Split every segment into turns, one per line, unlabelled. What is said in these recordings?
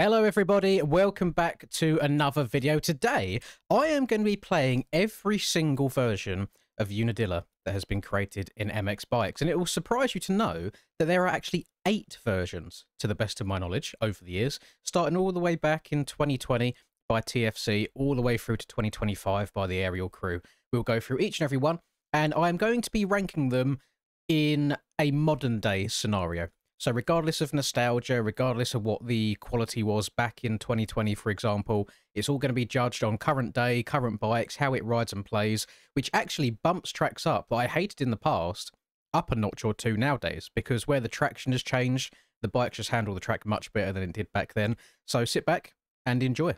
Hello everybody, welcome back to another video. Today, I am going to be playing every single version of Unadilla that has been created in MX Bikes. And it will surprise you to know that there are actually 8 versions, to the best of my knowledge, over the years. Starting all the way back in 2020 by TFC, all the way through to 2025 by the Aerial Crew. We'll go through each and every one, and I'm going to be ranking them in a modern day scenario. So regardless of nostalgia, regardless of what the quality was back in 2020, for example, it's all going to be judged on current day, current bikes, how it rides and plays, which actually bumps tracks up that I hated in the past up a notch or two nowadays, because where the traction has changed, the bikes just handle the track much better than it did back then. So sit back and enjoy.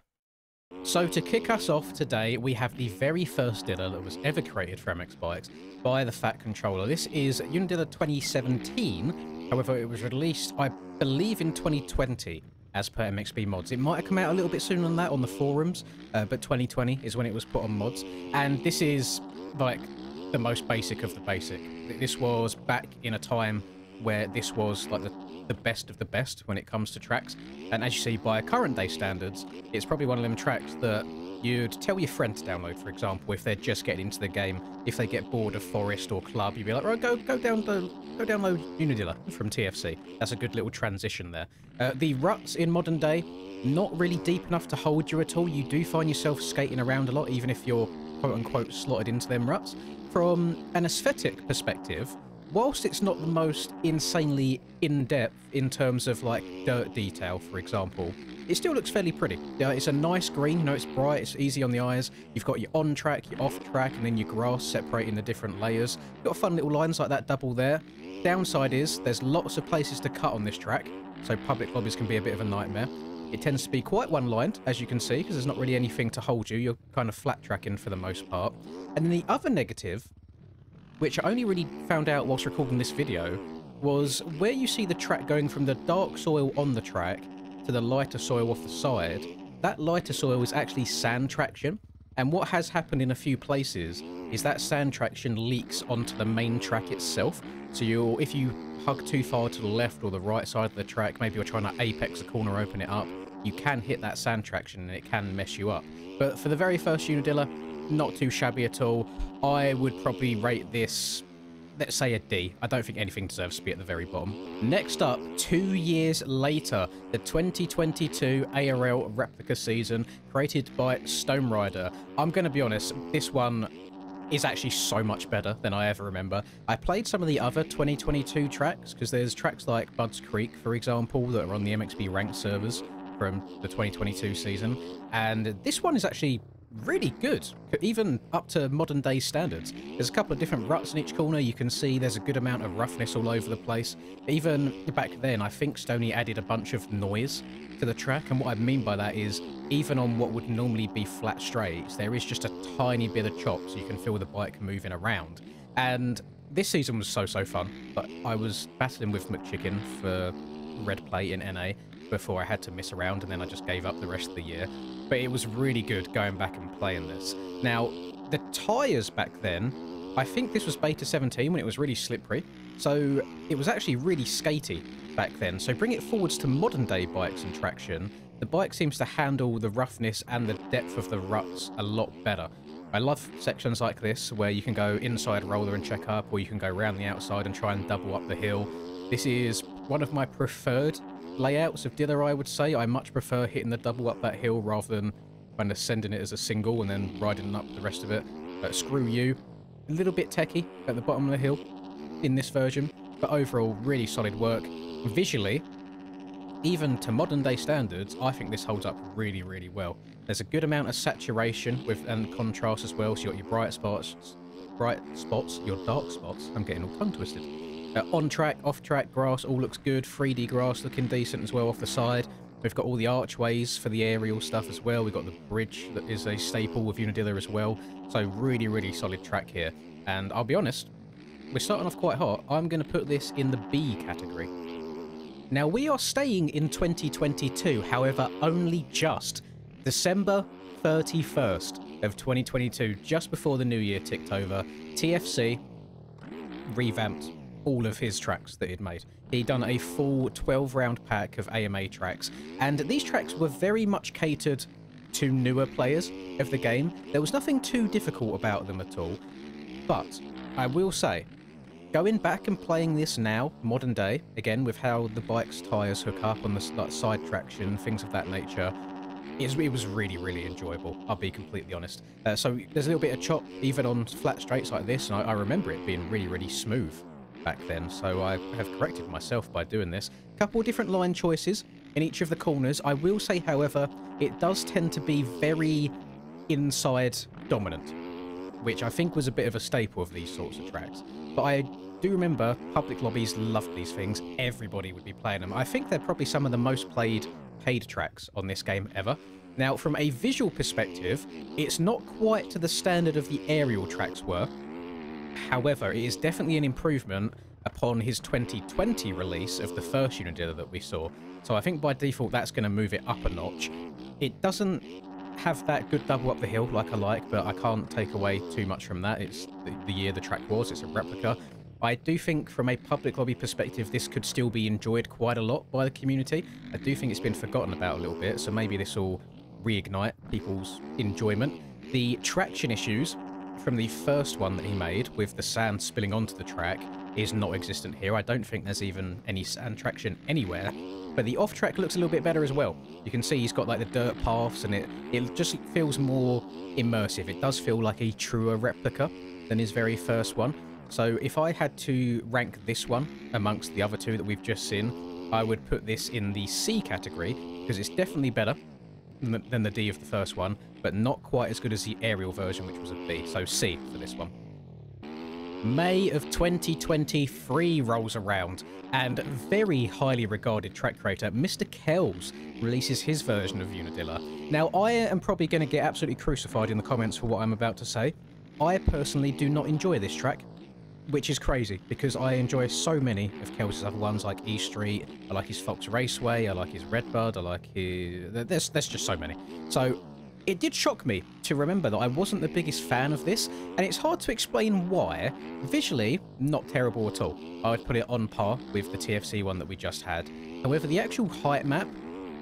So to kick us off today, we have the very first Dilla that was ever created for MX Bikes by the Fat Controller. This is Unadilla 2017. However, it was released, I believe, in 2020 as per MXB mods. It might have come out a little bit sooner than that on the forums, but 2020 is when it was put on mods. And this is like the most basic of the basic. This was back in a time where this was like the best of the best when it comes to tracks. And as you see, by current day standards, it's probably one of them tracks that you'd tell your friend to download, for example, if they're just getting into the game. If they get bored of Forest or Club, you'd be like, right, go download Unadilla from TFC. That's a good little transition there. The ruts in modern day, not really deep enough to hold you at all. You do find yourself skating around a lot, even if you're quote-unquote slotted into them ruts. From an aesthetic perspective, whilst it's not the most insanely in-depth in terms of like dirt detail, for example, it still looks fairly pretty. It's a nice green, you know, it's bright, it's easy on the eyes. You've got your on-track, your off-track, and then your grass separating the different layers. You've got fun little lines like that double there. Downside is there's lots of places to cut on this track, so public lobbies can be a bit of a nightmare. It tends to be quite one-lined, as you can see, because there's not really anything to hold you. You're kind of flat tracking for the most part. And then the other negative, which I only really found out whilst recording this video, was where you see the track going from the dark soil on the track to the lighter soil off the side. That lighter soil is actually sand traction, and what has happened in a few places is that sand traction leaks onto the main track itself. So if you hug too far to the left or the right side of the track, maybe you're trying to apex a corner, open it up, you can hit that sand traction and it can mess you up. But for the very first Unadilla, not too shabby at all. I would probably rate this, let's say, a D. I don't think anything deserves to be at the very bottom. Next up, 2 years later, the 2022 ARL replica season created by Stone Rider. I'm going to be honest, this one is actually so much better than I ever remember. I played some of the other 2022 tracks, because there's tracks like Budds Creek, for example, that are on the MXB ranked servers from the 2022 season, and this one is actually really good, even up to modern day standards. There's a couple of different ruts in each corner. You can see there's a good amount of roughness all over the place. Even back then, I think Stoney added a bunch of noise to the track, and what I mean by that is even on what would normally be flat straights, there is just a tiny bit of chop, so you can feel the bike moving around. And this season was so fun, but I was battling with McChicken for red plate in NA before I had to miss around, and then I just gave up the rest of the year. But it was really good going back and playing this. Now, the tyres back then, I think this was beta 17 when it was really slippery, so it was actually really skatey back then. So bring it forwards to modern day bikes and traction, the bike seems to handle the roughness and the depth of the ruts a lot better. I love sections like this where you can go inside roller and check up, or you can go around the outside and try and double up the hill. This is one of my preferred layouts of Dilla, I would say. I much prefer hitting the double up that hill rather than kind of sending it as a single and then riding up the rest of it. Screw you. A little bit techie at the bottom of the hill in this version, but overall really solid work. Visually, even to modern day standards, I think this holds up really well. There's a good amount of saturation and contrast as well, so you got your bright spots, your dark spots. I'm getting all tongue twisted. On track, off track, grass all looks good. 3D grass looking decent as well off the side. We've got all the archways for the aerial stuff as well. We've got the bridge that is a staple of Unadilla as well. So really solid track here. And I'll be honest, we're starting off quite hot. I'm going to put this in the B category. Now, we are staying in 2022, however, only just. December 31st of 2022, just before the new year ticked over, TFC revamped all of his tracks that he'd made. He'd done a full 12-round pack of AMA tracks, and these tracks were very much catered to newer players of the game. There was nothing too difficult about them at all, but I will say, going back and playing this now, modern day, again with how the bike's tyres hook up on the side traction, things of that nature, it was really, really enjoyable, I'll be completely honest. So there's a little bit of chop, even on flat straights like this, and I remember it being really, really smooth back then, so I have corrected myself by doing this. A couple of different line choices in each of the corners. I will say, however, it does tend to be very inside dominant, which I think was a bit of a staple of these sorts of tracks. But I do remember public lobbies loved these things. Everybody would be playing them. I think they're probably some of the most played paid tracks on this game ever. Now, from a visual perspective, it's not quite to the standard of the aerial tracks were. However, it is definitely an improvement upon his 2020 release of the first Unadilla that we saw. So I think by default that's going to move it up a notch. It doesn't have that good double up the hill like I like, but I can't take away too much from that. It's the year the track was, it's a replica. I do think from a public lobby perspective this could still be enjoyed quite a lot by the community. I do think it's been forgotten about a little bit, so maybe this will reignite people's enjoyment. The traction issues from the first one that he made with the sand spilling onto the track is not existent here. I don't think there's even any sand traction anywhere. But the off-track looks a little bit better as well. You can see he's got like the dirt paths, and it just feels more immersive. It does feel like a truer replica than his very first one. So if I had to rank this one amongst the other two that we've just seen, I would put this in the C category, because it's definitely better than the D of the first one, but not quite as good as the aerial version, which was a B. So C for this one. May of 2023 rolls around, and very highly regarded track creator Mr. Kecks releases his version of Unadilla. Now, I am probably going to get absolutely crucified in the comments for what I'm about to say. I personally do not enjoy this track, which is crazy, because I enjoy so many of Kecks' other ones, like E Street, I like his Fox Raceway, I like his Redbud, I like his... There's just so many. So it did shock me to remember that I wasn't the biggest fan of this, and it's hard to explain why. Visually, not terrible at all. I would put it on par with the TFC one that we just had. However, the actual height map,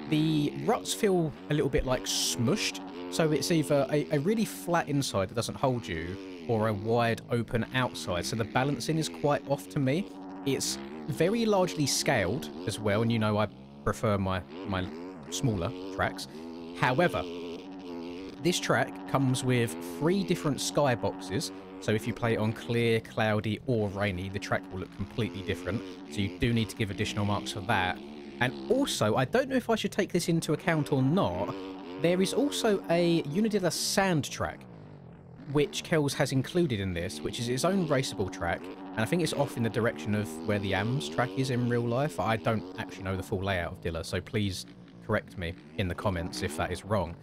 the ruts feel a little bit like smushed, so it's either a really flat inside that doesn't hold you, or a wide open outside, so the balancing is quite off to me. It's very largely scaled as well, and you know I prefer my smaller tracks. However, this track comes with 3 different skyboxes, so if you play it on clear, cloudy or rainy, the track will look completely different, so you do need to give additional marks for that. And also, I don't know if I should take this into account or not, there is also a Unadilla sand track, which Kecks has included in this, which is its own raceable track, and I think it's off in the direction of where the AMS track is in real life. I don't actually know the full layout of Dilla, so please correct me in the comments if that is wrong.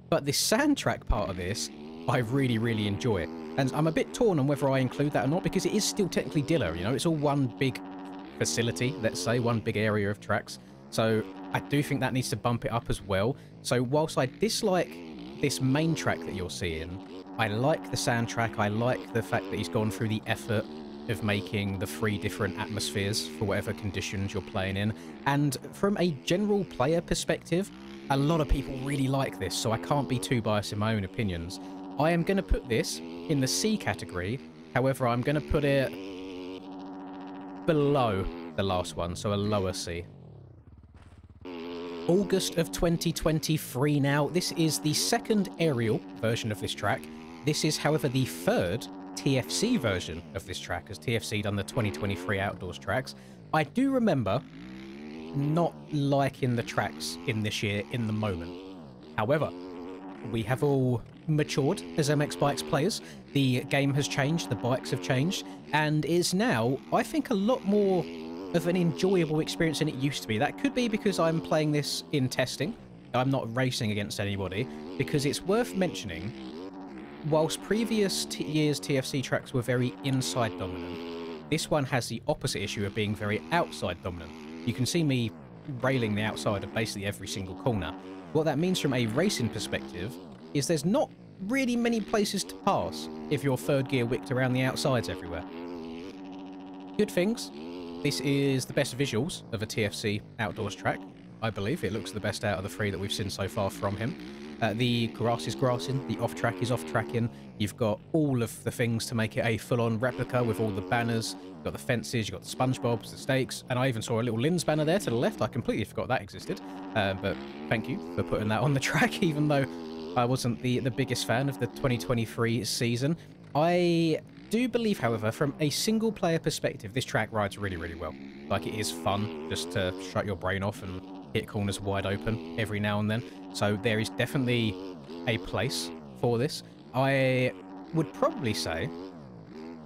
But the sand track part of this, I really, really enjoy it. And I'm a bit torn on whether I include that or not, because it is still technically Dilla, you know? It's all one big facility, let's say, one big area of tracks. So I do think that needs to bump it up as well. So whilst I dislike this main track that you're seeing, I like the sand track. I like the fact that he's gone through the effort of making the 3 different atmospheres for whatever conditions you're playing in. And from a general player perspective, a lot of people really like this, so I can't be too biased in my own opinions. I am going to put this in the C category. However, I'm going to put it below the last one, so a lower C. August of 2023 now. This is the second aerial version of this track. This is, however, the 3rd TFC version of this track, as TFC done the 2023 outdoors tracks. I do remember not liking the tracks in this year in the moment. However, we have all matured as MX Bikes players. The game has changed, the bikes have changed, and is now, I think, a lot more of an enjoyable experience than it used to be. That could be because I'm playing this in testing. I'm not racing against anybody, because it's worth mentioning, whilst previous years' TFC tracks were very inside dominant, this one has the opposite issue of being very outside dominant. You can see me railing the outside of basically every single corner. What that means from a racing perspective is there's not really many places to pass if you're 3rd gear wicked around the outsides everywhere. Good things. This is the best visuals of a TFC outdoors track, I believe. It looks the best out of the three that we've seen so far from him. The grass is grassing, the off-track is off-tracking. You've got all of the things to make it a full-on replica with all the banners. You've got the fences, you've got the SpongeBobs, the stakes, and I even saw a little Lynd's banner there to the left. I completely forgot that existed. But thank you for putting that on the track, even though I wasn't the biggest fan of the 2023 season. I do believe, however, from a single-player perspective, this track rides really, really well. Like, it is fun just to shut your brain off and hit corners wide open every now and then. So there is definitely a place for this. I would probably say,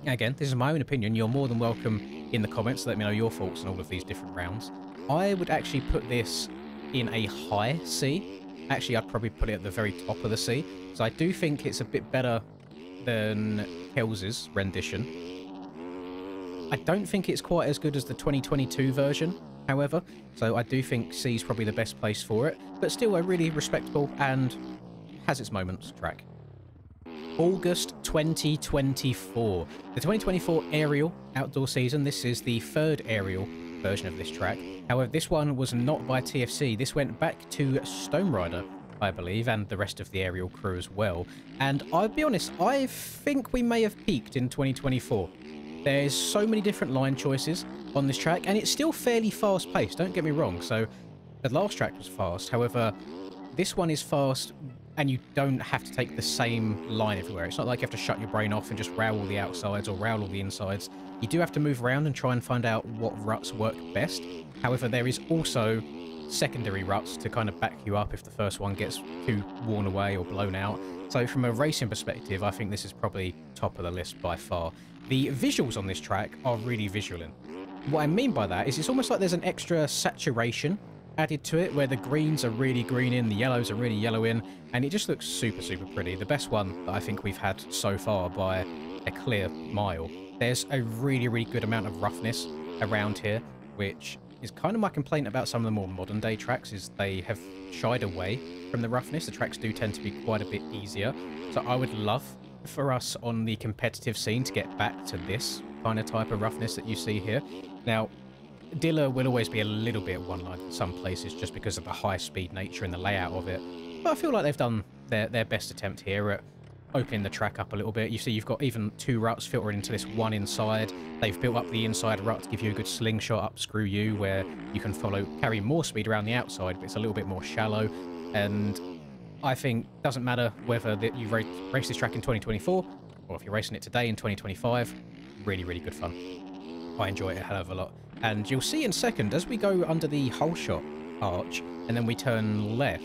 again, this is my own opinion, you're more than welcome in the comments to let me know your thoughts on all of these different rounds. I would actually put this in a high C. Actually, I'd probably put it at the very top of the C. So I do think it's a bit better than Kecks' rendition. I don't think it's quite as good as the 2022 version, however, so I do think C is probably the best place for it, but still a really respectable and has its moments track. August 2024. The 2024 aerial outdoor season, this is the third aerial version of this track. However, this one was not by TFC. This went back to Stone Rider, I believe, and the rest of the aerial crew as well. And I'll be honest, I think we may have peaked in 2024. There's so many different line choices on this track, and it's still fairly fast-paced, don't get me wrong. So the last track was fast, however, this one is fast, and you don't have to take the same line everywhere. It's not like you have to shut your brain off and just rail all the outsides or rail all the insides. You do have to move around and try and find out what ruts work best. However, there is also secondary ruts to kind of back you up if the first one gets too worn away or blown out. So from a racing perspective, I think this is probably top of the list by far. The visuals on this track are really visual. What I mean by that is it's almost like there's an extra saturation added to it, where the greens are really green in, the yellows are really yellow in, and it just looks super, super pretty. The best one that I think we've had so far by a clear mile. There's a really, really good amount of roughness around here, which is kind of my complaint about some of the more modern day tracks, is they have shied away from the roughness. The tracks do tend to be quite a bit easier. So I would love for us on the competitive scene to get back to this kind of type of roughness that you see here. Now, Dilla will always be a little bit one-line in some places just because of the high-speed nature and the layout of it. But I feel like they've done their best attempt here at opening the track up a little bit. You see you've got even two ruts filtering into this one inside. They've built up the inside rut to give you a good slingshot up Screw You, where you can carry more speed around the outside, but it's a little bit more shallow. And I think it doesn't matter whether that you race this track in 2024 or if you're racing it today in 2025, really, really good fun. I enjoy it a hell of a lot. And you'll see in a second, as we go under the hole shot arch and then we turn left,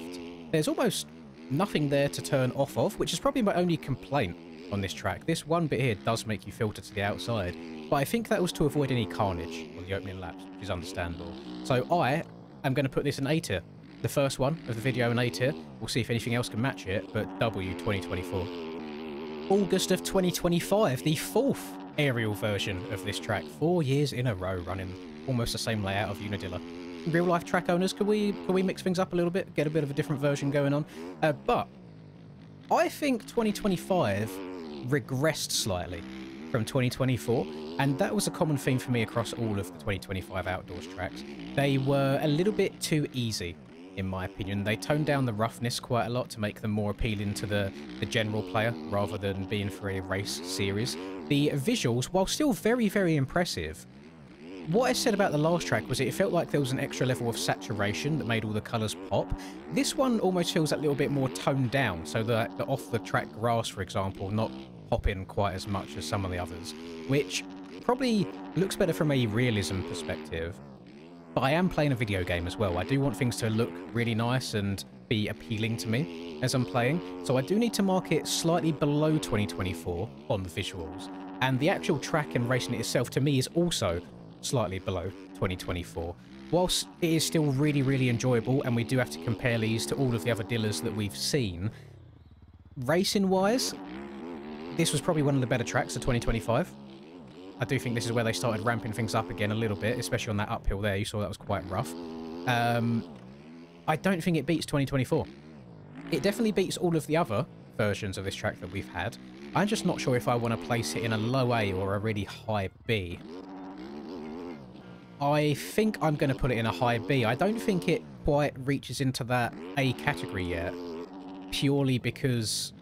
there's almost nothing there to turn off of, which is probably my only complaint on this track. This one bit here does make you filter to the outside, but I think that was to avoid any carnage on the opening laps, which is understandable. So I am going to put this in A tier. The first one of the video in A tier. We'll see if anything else can match it, but W 2024. August of 2025, the fourth aerial version of this track. 4 years in a row running almost the same layout of Unadilla. Real life track owners, can we mix things up a little bit, get a bit of a different version going on? But I think 2025 regressed slightly from 2024, and that was a common theme for me across all of the 2025 outdoors tracks. They were a little bit too easy, in my opinion. They toned down the roughness quite a lot to make them more appealing to the general player rather than being for a race series. The visuals, while still very, very impressive, what I said about the last track was it felt like there was an extra level of saturation that made all the colours pop. This one almost feels a little bit more toned down, so the off-the-track grass, for example, not popping quite as much as some of the others, which probably looks better from a realism perspective. But I am playing a video game as well. I do want things to look really nice and be appealing to me as I'm playing, so I do need to mark it slightly below 2024 on the visuals. And the actual track and racing it itself, to me, is also slightly below 2024. Whilst it is still really, really enjoyable, and we do have to compare these to all of the other Dillas that we've seen, racing-wise, this was probably one of the better tracks of 2025. I do think this is where they started ramping things up again a little bit, especially on that uphill there. You saw that was quite rough. I don't think it beats 2024. It definitely beats all of the other versions of this track that we've had. I'm just not sure if I want to place it in a low A or a really high B. I think I'm going to put it in a high B. I don't think it quite reaches into that A category yet, purely because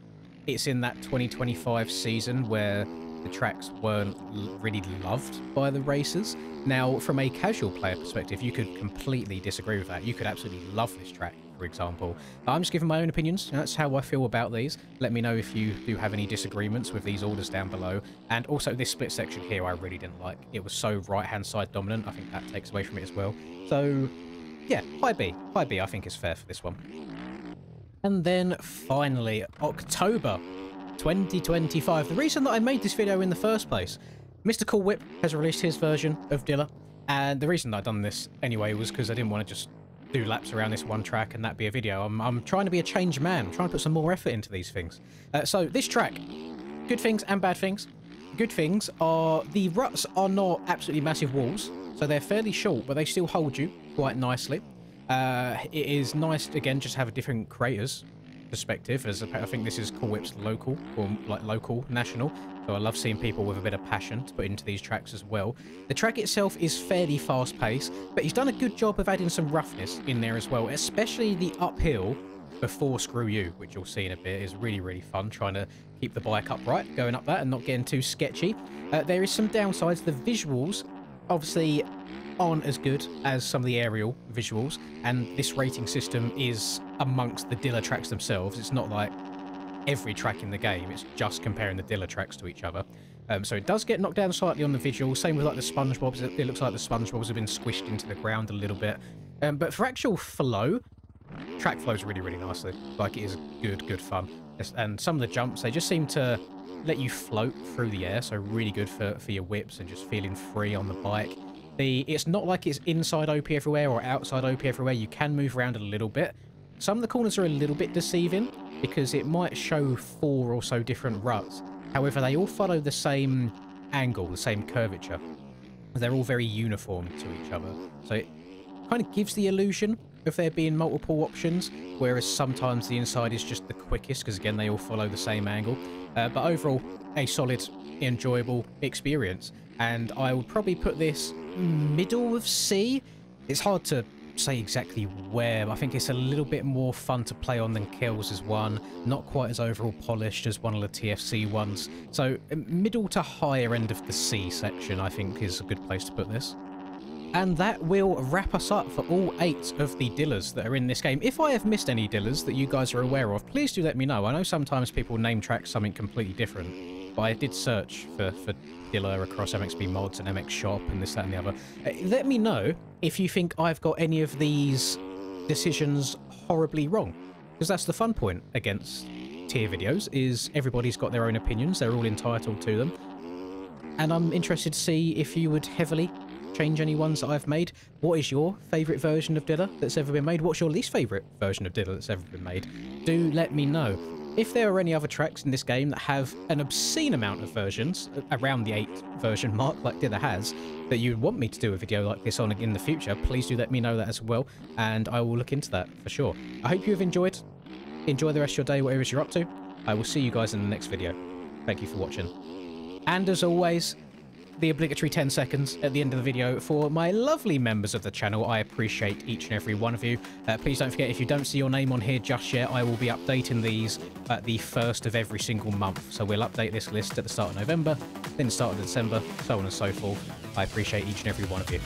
it's in that 2025 season where the tracks weren't really loved by the racers. Now, from a casual player perspective, you could completely disagree with that. You could absolutely love this track, for example. I'm just giving my own opinions. That's how I feel about these. Let me know if you do have any disagreements with these orders down below. And also this split section here I really didn't like. It was so right-hand side dominant. I think that takes away from it as well. So, yeah, high B. High B I think is fair for this one. And then, finally, October 2025. The reason that I made this video in the first place, Mr. Cool Whip has released his version of Dilla, and the reason that I've done this anyway was because I didn't want to just do laps around this one track and that be a video. I'm trying to be a changed man. I'm trying to put some more effort into these things. So this track, good things and bad things. Good things are the ruts are not absolutely massive walls, so they're fairly short, but they still hold you quite nicely. It is nice, again, just to have a different creators perspective, as I think this is Cool Whip's local, or like local national, so I love seeing people with a bit of passion to put into these tracks as well. The track itself is fairly fast paced, but he's done a good job of adding some roughness in there as well, especially the uphill before Screw You, which you'll see in a bit, is really fun, trying to keep the bike upright going up that and not getting too sketchy. There is some downsides. The visuals obviously aren't as good as some of the aerial visuals, and this rating system is amongst the Dilla tracks themselves. It's not like every track in the game, it's just comparing the Dilla tracks to each other. So it does get knocked down slightly on the visuals. Same with like the SpongeBobs. It looks like the SpongeBobs have been squished into the ground a little bit. But for actual flow, track flows really nicely. Like, it is good fun. And some of the jumps, they just seem to let you float through the air, so really good for your whips and just feeling free on the bike. It's not like it's inside OP everywhere or outside OP everywhere. You can move around a little bit. Some of the corners are a little bit deceiving because it might show 4 or so different ruts. However, they all follow the same angle, the same curvature. They're all very uniform to each other. So it kind of gives the illusion of there being multiple options, whereas sometimes the inside is just the quickest because, again, they all follow the same angle. But overall, a solid, enjoyable experience. And I would probably put this middle of C. It's hard to say exactly where. I think it's a little bit more fun to play on than Kecks' one. Not quite as overall polished as one of the TFC ones. So middle to higher end of the C section, I think, is a good place to put this. And that will wrap us up for all 8 of the Dillas that are in this game. If I have missed any Dillas that you guys are aware of, please do let me know. I know sometimes people name tracks something completely different, but I did search for Dilla across MXB mods and MX shop and this, that and the other. Let me know if you think I've got any of these decisions horribly wrong, because that's the fun point against tier videos, is everybody's got their own opinions. They're all entitled to them. And I'm interested to see if you would heavily change any ones that I've made. What is your favourite version of Dilla that's ever been made? What's your least favourite version of Dilla that's ever been made? Do let me know. If there are any other tracks in this game that have an obscene amount of versions, around the 8 version mark like Dilla has, that you'd want me to do a video like this on in the future, please do let me know that as well, and I will look into that for sure. I hope you have enjoyed. Enjoy the rest of your day, whatever you're up to. I will see you guys in the next video. Thank you for watching. And as always, the obligatory 10 seconds at the end of the video for my lovely members of the channel. I appreciate each and every one of you. Please don't forget, if you don't see your name on here just yet, I will be updating these at the 1st of every single month. So we'll update this list at the start of November, then the start of December, so on and so forth. I appreciate each and every one of you.